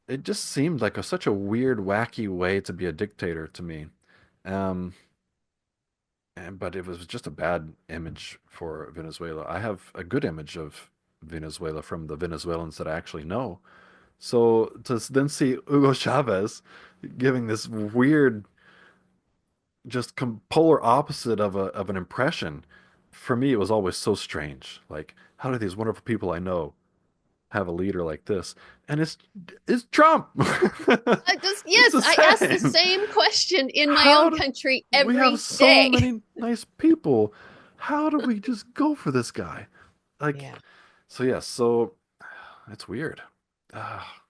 it just seemed like such a weird, wacky way to be a dictator to me. Um, but it was just a bad image for Venezuela. I have a good image of Venezuela from the Venezuelans that I actually know. So to then see Hugo Chavez giving this weird, just polar opposite of an impression, for me it was always so strange. Like, how do these wonderful people I know have a leader like this? And it's Trump. It's Yes, the I ask the same. same question in my How own do country we have every so day. many nice people? How do we just go for this guy? Like, Yeah. so yes, so it's weird. Ah,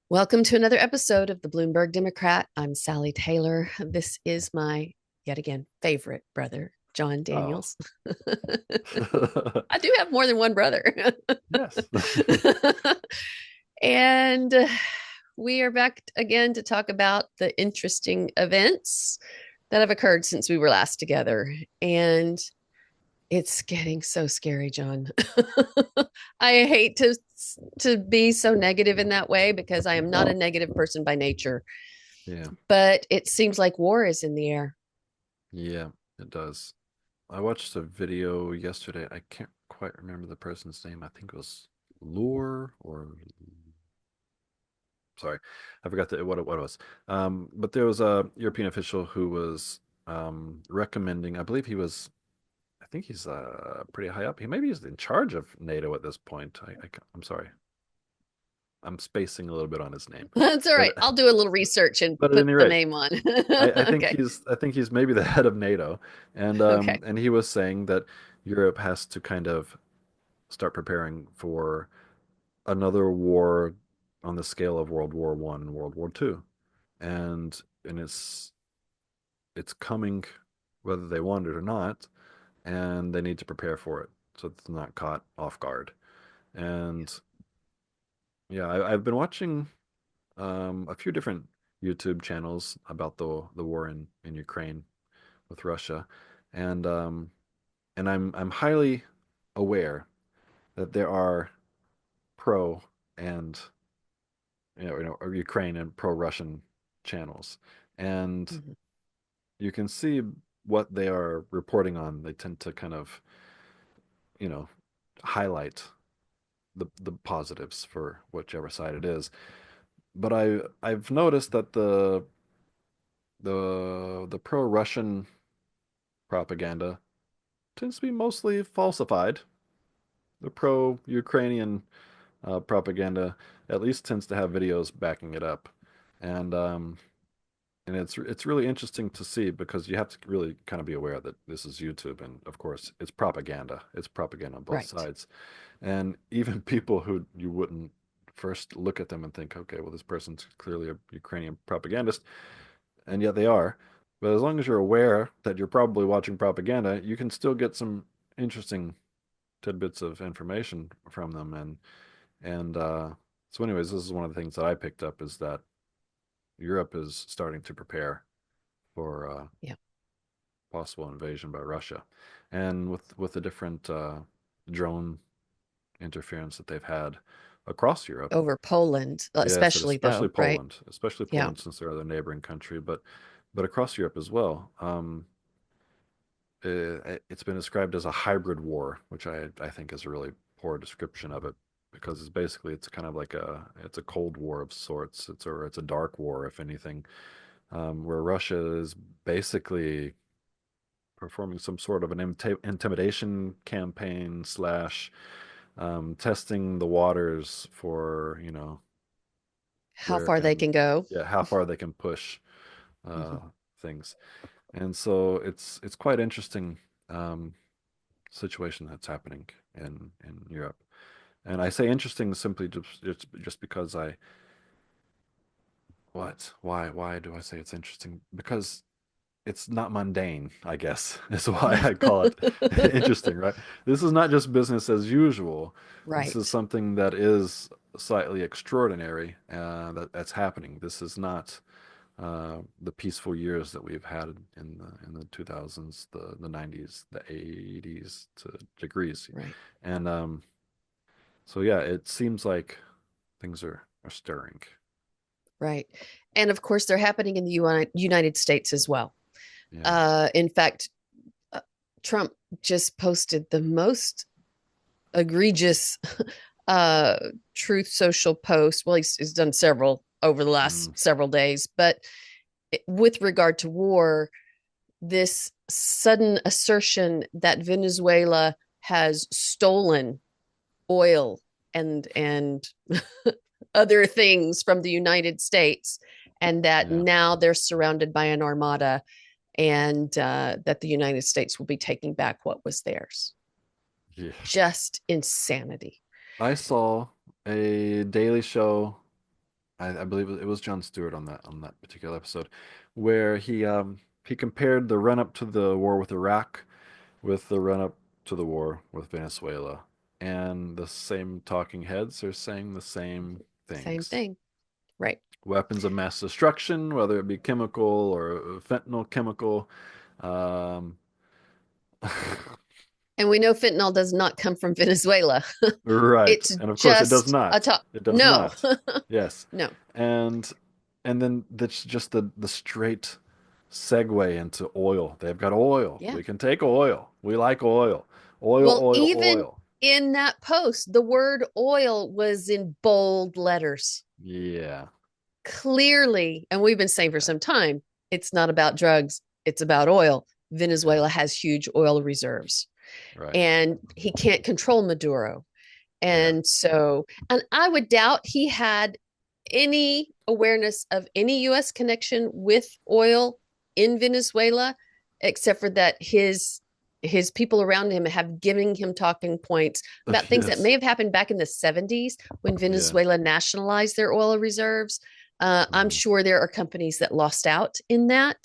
Welcome to another episode of the Bloomburg Democrat. I'm Sally Taylor. This is my, yet again, favorite brother, John oh, Daniels. I do have more than one brother. yes. And we are back again to talk about the interesting events that have occurred since we were last together. And it's getting so scary, John. I hate to be so negative in that way because I am not a negative person by nature, Yeah, but it seems like war is in the air. yeah, it does. I watched a video yesterday. I can't quite remember the person's name. I think it was Lure or sorry, I forgot what it was. But there was a European official who was recommending. I believe he was. I think he's pretty high up. He maybe he's in charge of NATO at this point. I'm sorry. I'm spacing a little bit on his name, That's all but right. I'll do a little research and but at put any the rate, name on. Okay. I think he's maybe the head of NATO, Okay. and he was saying that Europe has to kind of start preparing for another war on the scale of World War One and World War Two, and it's coming whether they want it or not, and they need to prepare for it so it's not caught off guard. And yeah, I've been watching a few different YouTube channels about the war in Ukraine with Russia, and I'm highly aware that there are pro and Ukraine and pro-Russian channels, and Mhm. you can see what they are reporting on. They tend to kind of you know highlight the positives for whichever side it is. But I've noticed that the pro-Russian propaganda tends to be mostly falsified. The pro-Ukrainian propaganda at least tends to have videos backing it up, and it's really interesting to see because you have to really kind of be aware that this is YouTube, and of course it's propaganda. It's propaganda on both Right. sides, and even people who you wouldn't first look at them and think, okay, well this person's clearly a Ukrainian propagandist, and yet they are. But as long as you're aware that you're probably watching propaganda, you can still get some interesting tidbits of information from them. And anyways, this is one of the things that I picked up is that Europe is starting to prepare for Yeah. possible invasion by Russia, and with the different drone interference that they've had across Europe. Over Poland, Yes, especially though, right? Especially Yeah. Poland, since they're the neighboring country, but across Europe as well. It's been described as a hybrid war, which I think is a really poor description of it because it's kind of like it's a cold war of sorts. It's a dark war, if anything, where Russia is basically performing some sort of an intimidation campaign slash testing the waters for How where far they can can go. yeah how far they can push uh, Mhm. things. And so it's quite interesting situation that's happening in Europe. And I say interesting simply just because I what why do I say it's interesting? Because it's not mundane, I guess, is why I call it interesting, right? This is not just business as usual. This is Right. something that is slightly extraordinary that's happening. This is not the peaceful years that we've had in the 2000s, the 90s, the 80s to degrees. Right. And so yeah, it seems like things are stirring. Right. And of course, they're happening in the United States as well. Yeah. In fact, uh, Trump just posted the most egregious uh, Truth Social post. Well, he's done several over the Mm, last several days, but with regard to war, this sudden assertion that Venezuela has stolen oil and other things from the United States, and that yeah. now they're surrounded by an armada, and that the United States will be taking back what was theirs. Yeah. Just insanity. I saw a Daily Show. I believe it was Jon Stewart on that particular episode, where he compared the run up to the war with Iraq with the run up to the war with Venezuela, and the same talking heads are saying the same Same things. thing. Right. Weapons of mass destruction, whether it be chemical or fentanyl chemical. Um, And we know fentanyl does not come from Venezuela. right. It's And of course it does just a not. top. It does No, not. Yes. no. And then that's just the straight segue into oil. They've got oil. Yeah. We can take oil. We like oil. Oil, Well, oil, even oil. in that post, the word oil was in bold letters. Yeah. Clearly, and we've been saying for Yeah. some time, it's not about drugs, it's about oil. Yeah. Venezuela has huge oil reserves, Right. and he can't control Maduro. Yeah. And so, and I would doubt he had any awareness of any US connection with oil in Venezuela, except for that his people around him have given him talking points about things that may Yes. have happened back in the 70s when Yeah. Venezuela nationalized their oil reserves. I'm Hmm. sure there are companies that lost out in that,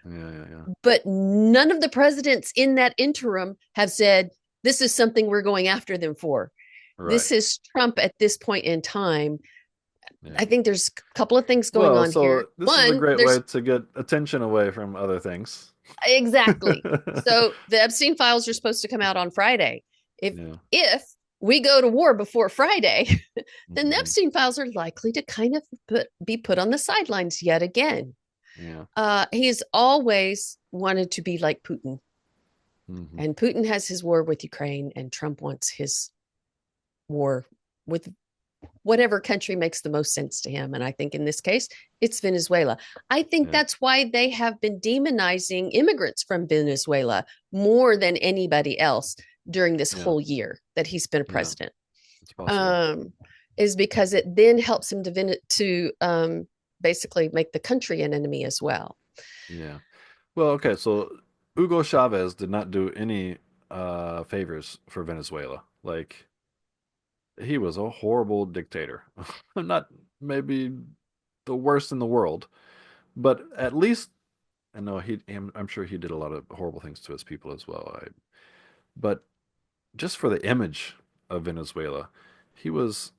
Yeah. Yeah. Yeah. but none of the presidents in that interim have said, this is something we're going after them for. Right. This is Trump at this point in time. Yeah. I think there's a couple of things going Well, on here. so this is a One, great way there's to get attention away from other things. exactly. So the Epstein files are supposed to come out on Friday. If Yeah. if we go to war before Friday, then the Hmm. Epstein files are likely to kind of be put on the sidelines yet again. Yeah. He's always wanted to be like Putin, Hmm. and Putin has his war with Ukraine, and Trump wants his war with whatever country makes the most sense to him. And I think in this case, it's Venezuela. I think Yeah. that's why they have been demonizing immigrants from Venezuela more than anybody else during this Yeah. whole year that he's been a Yeah. president. It's possible. Um, is because it then helps him to basically make the country an enemy as well. Yeah. Well, okay, so Hugo Chavez did not do any favors for Venezuela. Like he was a horrible dictator. Not maybe the worst in the world, but at least I know I'm sure he did a lot of horrible things to his people as well. But just for the image of Venezuela, he was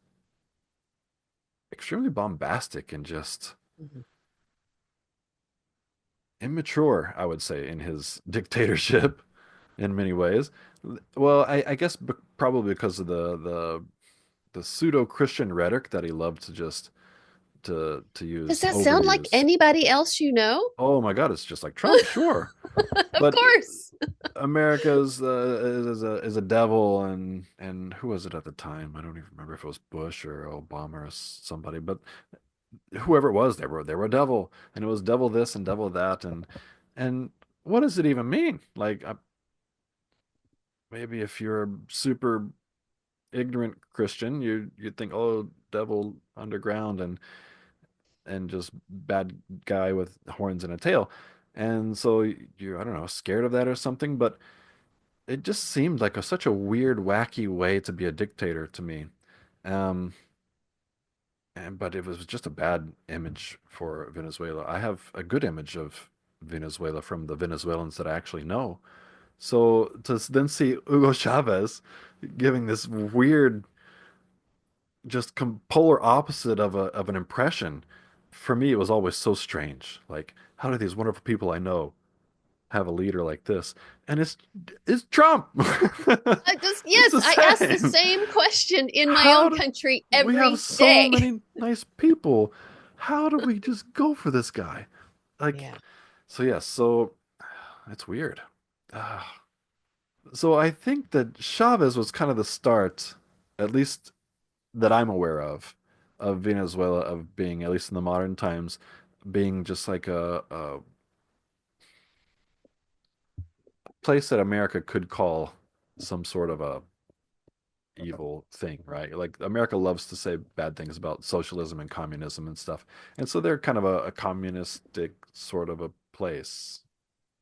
extremely bombastic and just Mhm. immature, I would say, in his dictatorship in many ways. Well, I guess probably because of the pseudo-Christian rhetoric that he loved to just to Does use, that sound like overuse. anybody else you know? Oh my God, it's just like Trump, sure, Of but course. America's is a devil, and who was it at the time? I don't even remember if it was Bush or Obama or somebody, but whoever it was, they were a devil, and it was devil this and devil that, and what does it even mean? Like, maybe if you're a super ignorant Christian, you'd think, oh, devil underground and just bad guy with horns and a tail, and so you're I don't know scared of that or something. But it just seemed like such a weird, wacky way to be a dictator to me. Um, and but it was just a bad image for Venezuela. I have a good image of Venezuela from the Venezuelans that I actually know. So to then see Hugo Chavez giving this weird just polar opposite of an impression. For me, it was always so strange. Like, how do these wonderful people I know have a leader like this? And it's Trump. I just, It's yes, the I ask the same. same question in my How own do country we have every so day. many nice people? How do we just go for this guy? Like, Yeah. so yes, so it's weird. Ah. So I think that Chavez was kind of the start, at least that I'm aware of Venezuela, of being, at least in the modern times, being just like a place that America could call some sort of a evil thing, right? Like America loves to say bad things about socialism and communism and stuff. And so they're kind of a communistic sort of a place.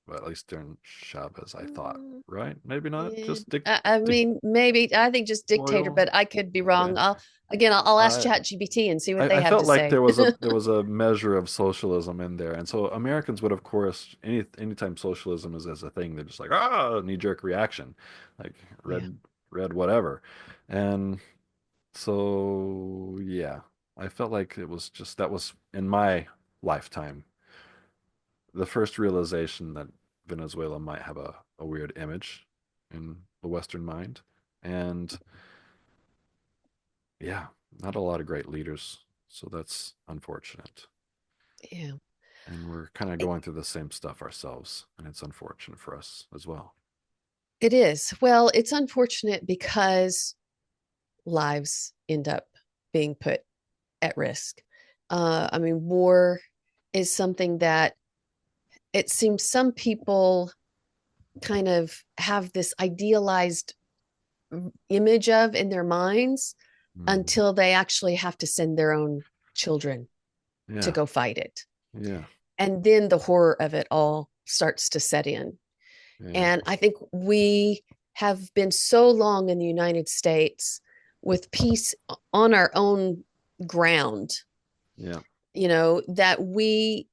Well, at least during Chavez, I thought, Mm, right? Maybe not. yeah. Just I mean, maybe I think just dictator, dictatorial. but I could be Okay. wrong. I'll ask I ChatGPT and see what they I have to felt like say. there was a measure of socialism in there, and so Americans would, of course, anytime socialism is as a thing, they're just like knee-jerk reaction, like Yeah. red whatever, and so yeah, I felt like it was just that was in my lifetime the first realization that Venezuela might have a weird image in the Western mind, and yeah, not a lot of great leaders, so that's unfortunate. Yeah. And we're kind of It, going through the same stuff ourselves, and it's unfortunate for us as well. it is. Well, it's unfortunate because lives end up being put at risk. I mean, war is something that it seems some people kind of have this idealized image of in their minds Mm. until they actually have to send their own children to Yeah, go fight it. yeah, And then the horror of it all starts to set in. yeah, And I think we have been so long in the United States with peace on our own ground, yeah. that we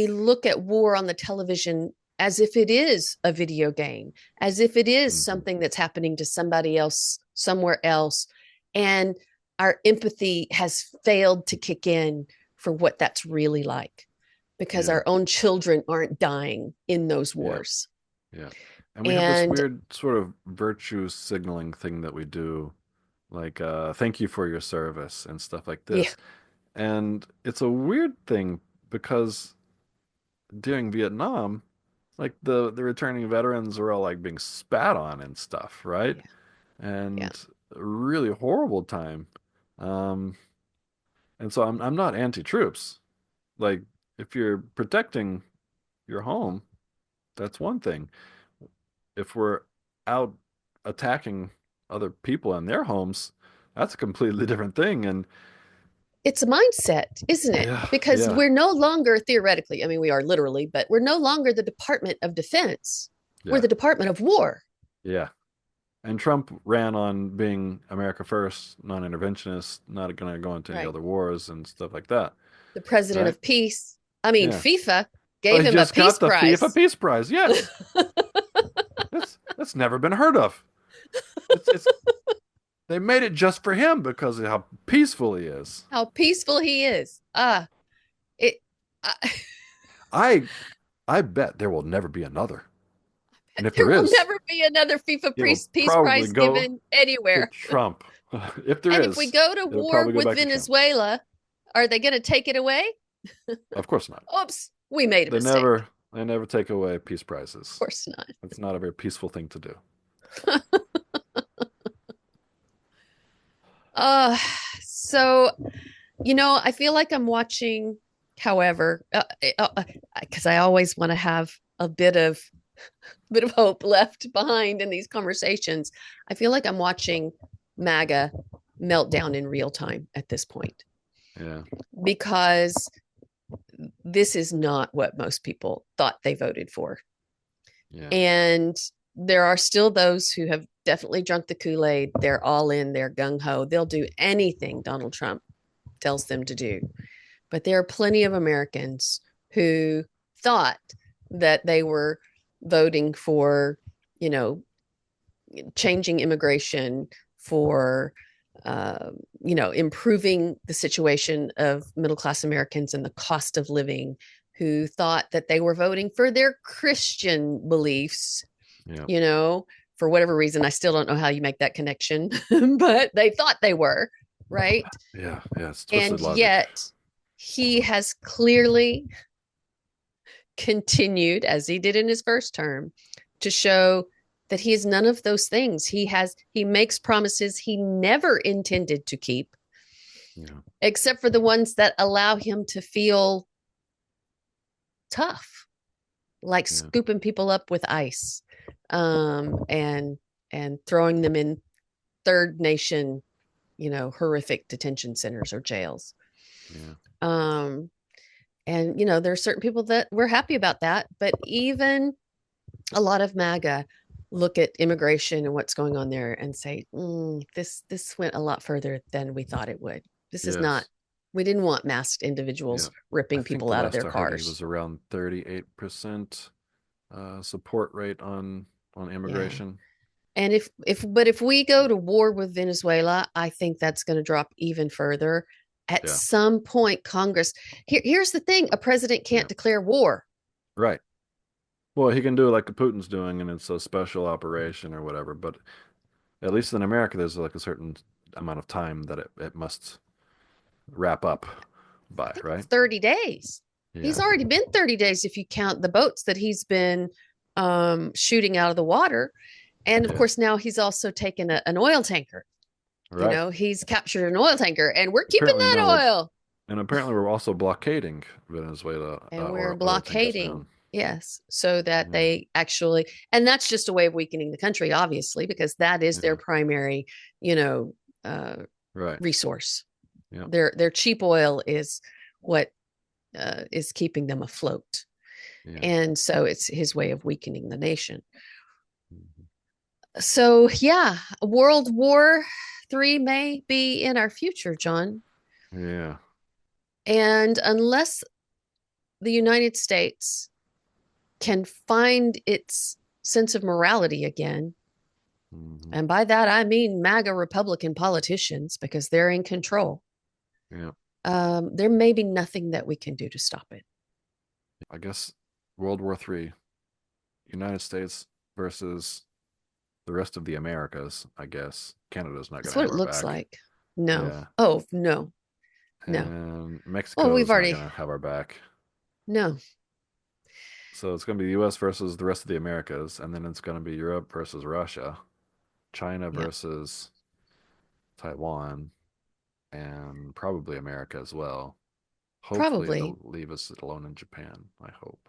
look at war on the television as if it is a video game, as if it is Hmm. something that's happening to somebody else somewhere else. And our empathy has failed to kick in for what that's really like because Yeah, our own children aren't dying in those yeah, wars. yeah. And we have this And weird sort of virtue signaling thing that we do, like thank you for your service and stuff like yeah, this. And it's a weird thing because during Vietnam, like the returning veterans are all like being spat on and stuff, right? yeah, yeah. And a really horrible time. Um, and so I'm not anti-troops. Like if you're protecting your home, that's one thing. If we're out attacking other people in their homes, that's a completely different thing. And It's a mindset, isn't it? yeah, Because yeah, we're no longer theoretically, I mean, we are literally, but we're no longer the Department of Defense. We're yeah, the Department of War. yeah. And Trump ran on being America first, non-interventionist, not going to go into any Right. other wars and stuff like that, The President right? of Peace. I mean, Yeah. FIFA Well, gave he him a just peace got the FIFA prize. Peace Prize. Yes, that's never been heard of. It's they made it just for him because of how peaceful he is. How peaceful he is. It I, I I bet there will never be another. And if there there will is, never be another FIFA it will peace probably prize go given to anywhere. Trump. If there And if we is, go to it'll war probably go with back to Trump. Venezuela, are they going to take it away? Of course not. Oops, we made a They mistake. never they never take away peace Of prizes. course not. It's not a very peaceful thing to do. Uh, so I feel like I'm watching, however, because I always want to have a bit of hope left behind in these conversations. I feel like I'm watching MAGA meltdown in real time at this point Yeah, because this is not what most people thought they voted for. yeah, And there are still those who have definitely drunk the Kool-Aid. They're all in, they're gung ho. They'll do anything Donald Trump tells them to do. But there are plenty of Americans who thought that they were voting for, you know, changing immigration, for improving the situation of middle class Americans and the cost of living, who thought that they were voting for their Christian beliefs, Yeah. you know, for whatever reason. I still don't know how you make that connection, but they thought they were, right? Yeah. Yeah. It's twisted And logic. yet he has clearly continued, as he did in his first term, to show that he is none of those things. He makes promises he never intended to keep, Yeah. except for the ones that allow him to feel tough, like Yeah. scooping people up with ice, and throwing them in third nation, horrific detention centers or jails. Yeah. Um, and there are certain people that we're happy about that, but even a lot of MAGA look at immigration and what's going on there and say, this went a lot further than we thought it would. This is not. Yes. We didn't want masked Yeah. individuals I ripping think people the out of their last I heard he cars. was around 38% support rate on Yeah. immigration. And if we go to war with Venezuela, I think that's going to drop even further. At Yeah. some point, Congress. Here's the thing: a president Yeah. can't declare war. Right. Well, he can do it like Putin's doing, and it's a special operation or whatever. But at least in America, there's like a certain amount of time that it must wrap up I by, think it's right? 30 days. He's Yeah. already been 30 days if you count the boats that he's been shooting out of the water. And of course, Yes. now he's also taken an oil tanker. Right. He's captured an oil tanker, and we're keeping Apparently that now we're oil. and apparently we're also blockading Venezuela And we're or oil tankers blockading, down. yes, so that Yeah. they actually, and that's just a way of weakening the country, obviously, because that is their Yeah. primary, you know, uh, Right. resource. Yeah. Their cheap oil is what is keeping them afloat. Yeah. And so it's his way of weakening the nation. Mhm. So, yeah, World War III may be in our future, John. Yeah. And unless the United States can find its sense of morality again, Hmm. and by that I mean MAGA Republican politicians, because they're in control, Yeah. there may be nothing that we can do to stop it. I guess World War III, United States versus the rest of the Americas, I guess. Canada's not going That's to what have it our looks back. like. No. Yeah. Oh, no, no. And Well, we've Mexico's not already, going to have our back. no. So it's going to be the US versus the rest of the Americas, and then it's going to be Europe versus Russia, China Yeah, versus Taiwan, and probably America as well. Hopefully probably. they'll leave us alone in Japan. I hope.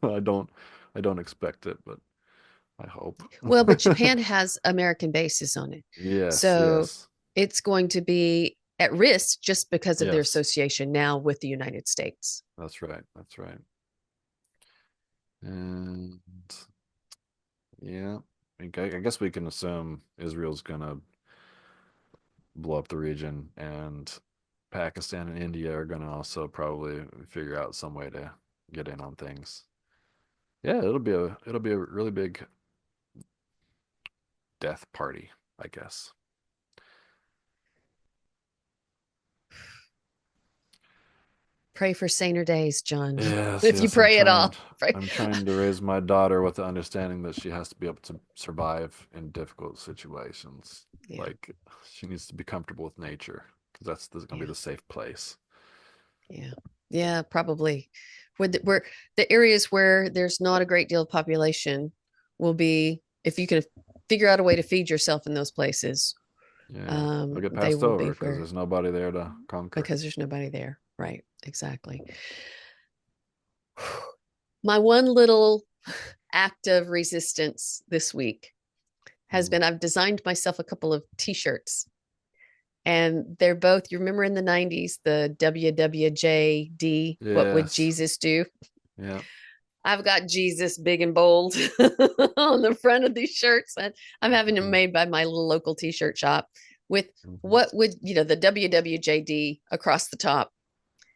I don't expect it, but I hope. Well, but Japan has American bases on it. Yes, So yes. it's going to be at risk just because of their Yes. association now with the United States. That's right. That's right. And yeah, I guess we can assume Israel's gonna blow up the region, and Pakistan and India are gonna also probably figure out some way to get in on things. Yeah, it'll be a really big death party, I guess. Pray for saner days, John. Yes, If you yes, I'm pray at trying. all, pray. I'm trying to raise my daughter with the understanding that she has to be able to survive in difficult situations. Yeah, Like she needs to be comfortable with nature because that's going to be yeah, the safe place. yeah, yeah. Probably, where the areas where there's not a great deal of population will be, if you can figure out a way to feed yourself in those places. Yeah, they'll get They passed will be over because where, there's nobody there to conquer. because there's nobody there. Right. Exactly. My one little act of resistance this week has Mm. been I've designed myself a couple of t-shirts, and they're both, you remember in the 90s, the WWJD, what would Yes. Jesus do? Yeah. I've got Jesus big and bold on the front of these shirts, and I'm having them Mhm. made by my little local t-shirt shop with Mhm. what would, the WWJD across the top,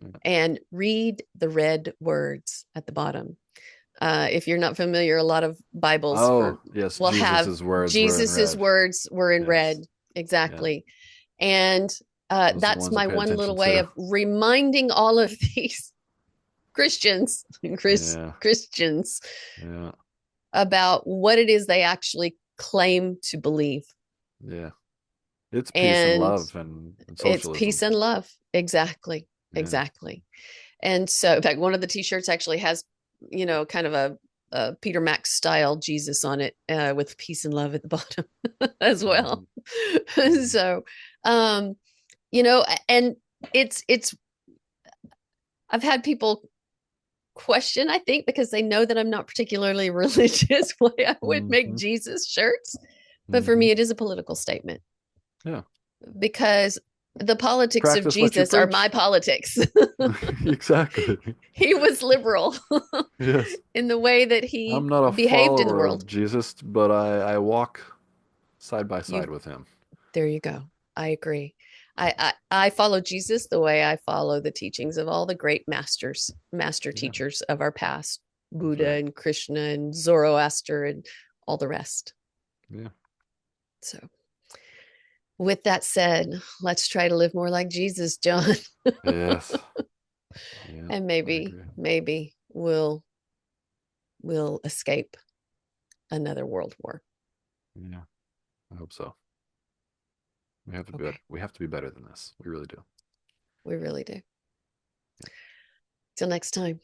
Yeah. and read the red words at the bottom. If you're not familiar, a lot of Bibles Oh, yes. will have Jesus's words were in Jesus's red. words were in red. Yes. Yeah. Exactly. And Those are the that's ones I my pay one attention little way to. of reminding all of these Christians, Yeah, Christians yeah, about what it is they actually claim to believe. yeah. It's peace and And love and it's peace socialism. and love. Exactly. Yeah. Exactly. And so, in fact, one of the t-shirts actually has, kind of a Peter Max style Jesus on it, with peace and love at the bottom as well. Hmm. Hmm. So, um, and it's I've had people question, I think, because they know that I'm not particularly religious, why I would make Hmm. Jesus shirts. But for Hmm. me, it is a political statement Yeah. because the politics of Practice what you Jesus are my preach. politics. Exactly. He was liberal Yes. in the way that he I'm not a behaved in the follower world. of Jesus, but I walk side by You side with him. There you go. I agree. I follow Jesus the way I follow the teachings of all the great master Yeah, teachers of our past, that's Buddha right. and Krishna and Zoroaster and all the rest. Yeah. So, with that said, let's try to live more like Jesus, John, Yes. Yeah, and I maybe, agree. maybe we'll escape another world war. Yeah, I hope so. We have to be better. Okay, We have to be better than this. We really do. we really do. Till next time.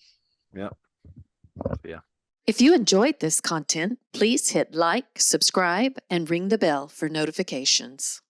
Yeah. Yeah. If you enjoyed this content, please hit like, subscribe, and ring the bell for notifications.